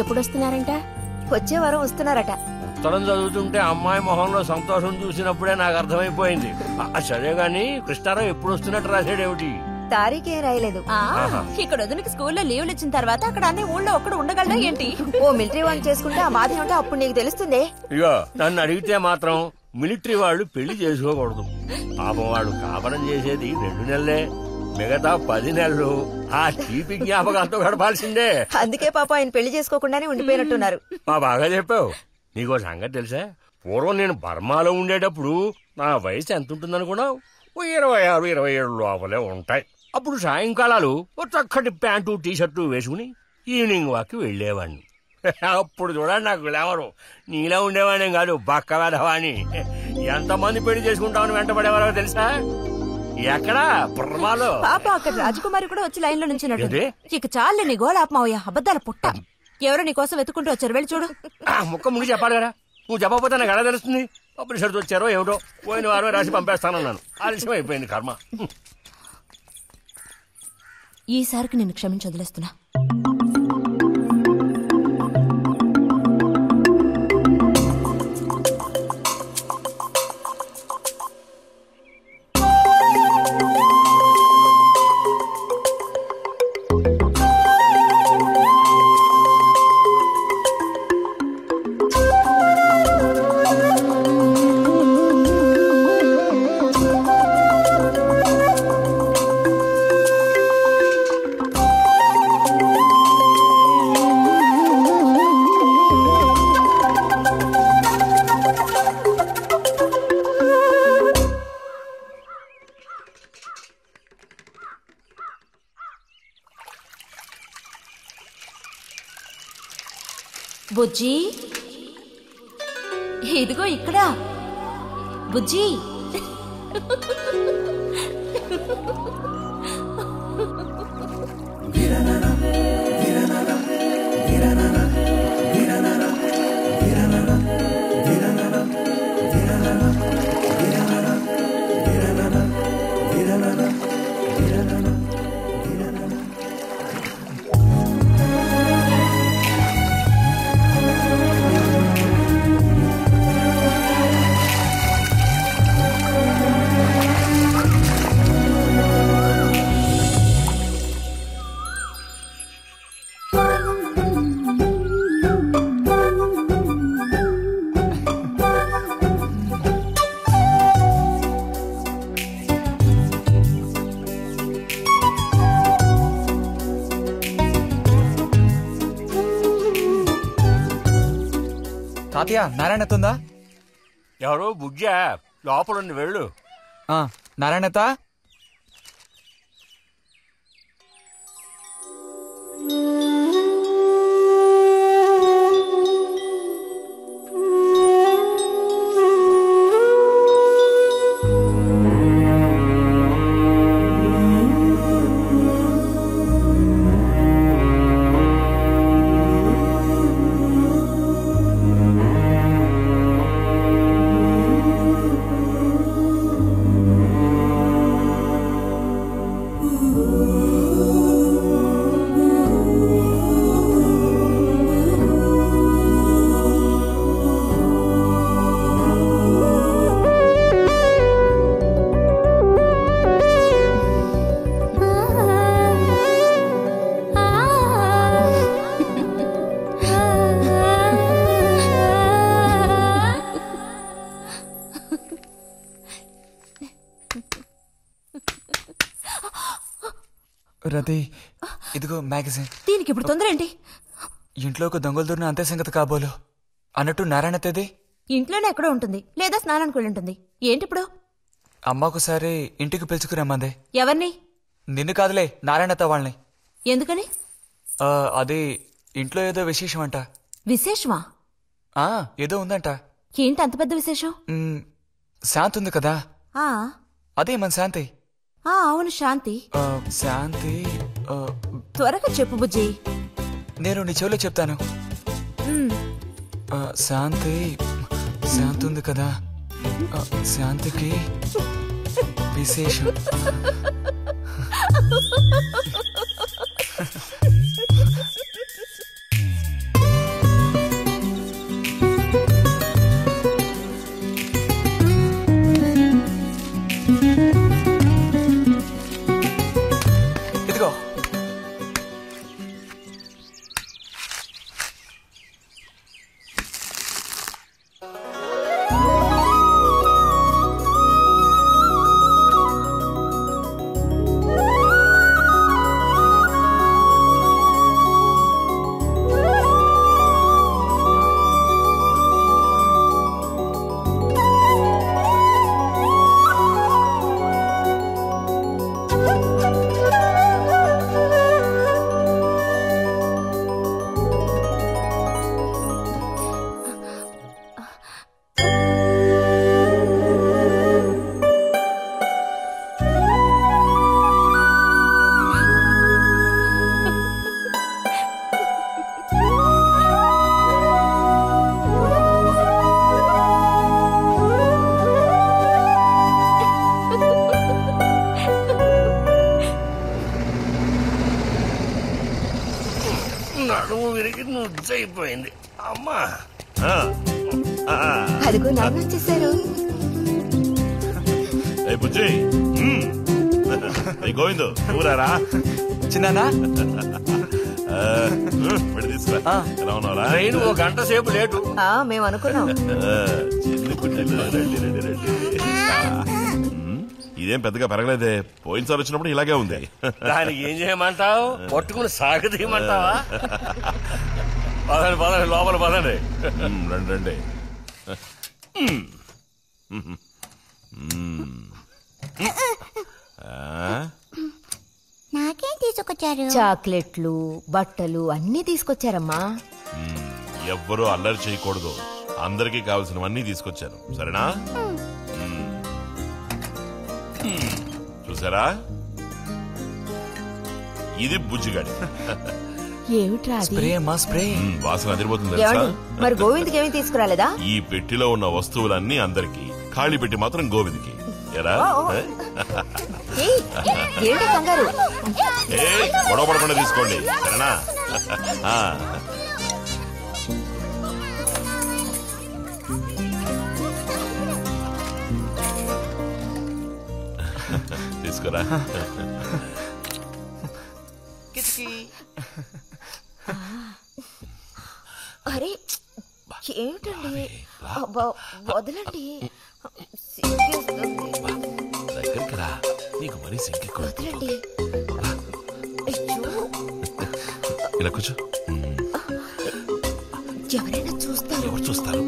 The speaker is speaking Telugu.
ఎప్పుడొస్తున్నారంట? వచ్చే వారం వస్తున్నారట. ఉత్తరం చదువుతుంటే అమ్మాయి మొహంలో సంతోషం చూసినప్పుడే నాకు అర్థమైపోయింది. సరే గాని కృష్ణారావు ఎప్పుడు వస్తున్నట్టు రాశాడేమిటి? తారీఖే రాయలేదు. ఇక్కడ వదినకి స్కూల్లో లీవ్లు ఇచ్చిన తర్వాత అక్కడ అన్ని ఊళ్ళో ఒక్కడు ఉండగలడా ఏంటి? ఓ మిలిటరీ వాడిని చేసుకుంటే ఆ బాధ ఏమిటో అప్పుడు నీకు తెలుస్తుంది. ఇగో నన్ను అడిగితే మాత్రం మిలిటరీ వాళ్ళు పెళ్లి చేసుకోకూడదు. పాపం వాడు కాపరం చేసేది 2 నెలలే, మిగతా 10 నెలలు ఆ తీపి జ్ఞాపకాలతో గడపాల్సిందే. అందుకే పాప ఆయన పెళ్లి చేసుకోకుండానే ఉండిపోయినట్టున్నారు. బాగా చెప్పావు. నీకో సంగతి తెలుసా? పూర్వం నేను బర్మాలో ఉండేటప్పుడు నా వయసు ఎంత ఉంటుందనుకున్నావు? 26, 27 లోపలే ఉంటాయి. అప్పుడు సాయంకాలాలు ఓ చక్కటి ప్యాంటు టీషర్టు వేసుకుని ఈవినింగ్ వాక్ వెళ్లేవాడిని. అప్పుడు చూడండి నాకు గ్లామరు. నీలా ఉండేవాడిని కాదు, బక్క వేధవాణి. ఎంతమంది పెళ్లి చేసుకుంటామని వెంటబడేవారో తెలుసా? ఎక్కడా బర్మాలో. పాప అక్కడ రాజకుమారి కూడా వచ్చి లైన్ లో నుంచి ఇక చాలు నీ గోళాపమావయ్యా, అబద్ధాల పుట్ట. ఎవరో నీ కోసం వెతుకుంటూ వచ్చారు, వెళ్ళి చూడు. ముక్క ముందు చెప్పాలి కదా, నువ్వు చెప్పకపోతే నాకు ఎలా తెలుస్తుంది? అప్పుడు సరితో వచ్చారో ఏమిటో, పోయిన వారమే రాసి పంపేస్తానన్నాను. ఆలస్యం అయిపోయింది కర్మ. ఈసారికి నిన్ను క్షమించి వదిలేస్తున్నా. బుజ్జి, ఇదిగో ఇక్కడ. బుజ్జి, తాతయ్య నారాయణతుందా? ఎవరు? బుజ్జా లోపలుండి వెళ్ళు. నారాయణత, రతి ఇదిగో మ్యాగజైన్. దీనికి ఇప్పుడు తొందర ఏంటి? ఇంట్లో ఒక దొంగలు దూరిన అంతే సంగతి కాబోలు. అన్నట్టు నారాయణతేది? ఇంట్లోనే ఎక్కడో ఉంటుంది, లేదా స్నానానికి వెళ్ళి ఉంటుంది. ఏంటి ఇప్పుడు? అమ్మకుసారి ఇంటికి పిలుచుకురమ్మంది. ఎవరిని? నిన్ను కాదులే, నారాయణత వాళ్ళని. ఎందుకని? అది ఇంట్లో ఏదో విశేషం అంట. విశేషమా? ఏదో ఉందంట. ఏంటి అంత పెద్ద విశేషం? శాంతి ఉంది కదా, అదే మన శాంతి. అవును శాంతి. శాంతి త్వరగా చెప్పు బుజ్జి. నేను నీ చెవిలో చెప్తాను. శాంతి శాంతి ఉంది కదా, శాంతికి విశేషం. అయిపోయింది అమ్మా. అదిగో నాన్న వచ్చేసారు. బుజ్జి గోవిందు ఊరారా చిన్నానా పెడి తీసుకురా. ఎలా ఉన్నారా? ట్రైన్ ఓ గంట సేపు లేటు. మేము అనుకున్నాం. చిన్ని పుట్టిల్లు, రండి రండి రండి. ఇదేం పెద్దగా పెరగలేదే, పోయినసారి వచ్చినప్పుడు ఇలాగే ఉంది. దానికి ఏం చేయమంటావు? పట్టుకుని సాగదీయమంటావా? పదండి పదండి, లోపల పదండి. రండి రండి. నాకేం తీసుకొచ్చారు? చాక్లెట్లు, బట్టలు అన్ని తీసుకొచ్చారమ్మా. ఎవ్వరూ అల్లరి చేయకూడదు, అందరికీ కావాల్సినవన్నీ తీసుకొచ్చాను, సరేనా? చూసారా, ఇది బుజ్జిగాడి. ఏమిట్రా అది? స్ప్రే అమ్మా స్ప్రే. వాసన అదిరిపోతుంది తెలుసా? ఏమండి, మరి గోవింద్కి ఏమీ తీసుకురాలేదా? ఈ పెట్టిలో ఉన్న వస్తువులన్నీ అందరికి, ఖాళీ పెట్టి మాత్రం గోవింద్కి. ఎరా ఏంటి కంగారు? గొడవ పడకుండా తీసుకోండి, సరేనా? తీసుకురా. అరే ఏమిటండి, వదలండి. దగ్గరికి రా, నీకు మరీ సింకెక్కువ. వదలండి. ఇలా కూర్చో. ఎవరైనా చూస్తారు. ఎవరు చూస్తారు?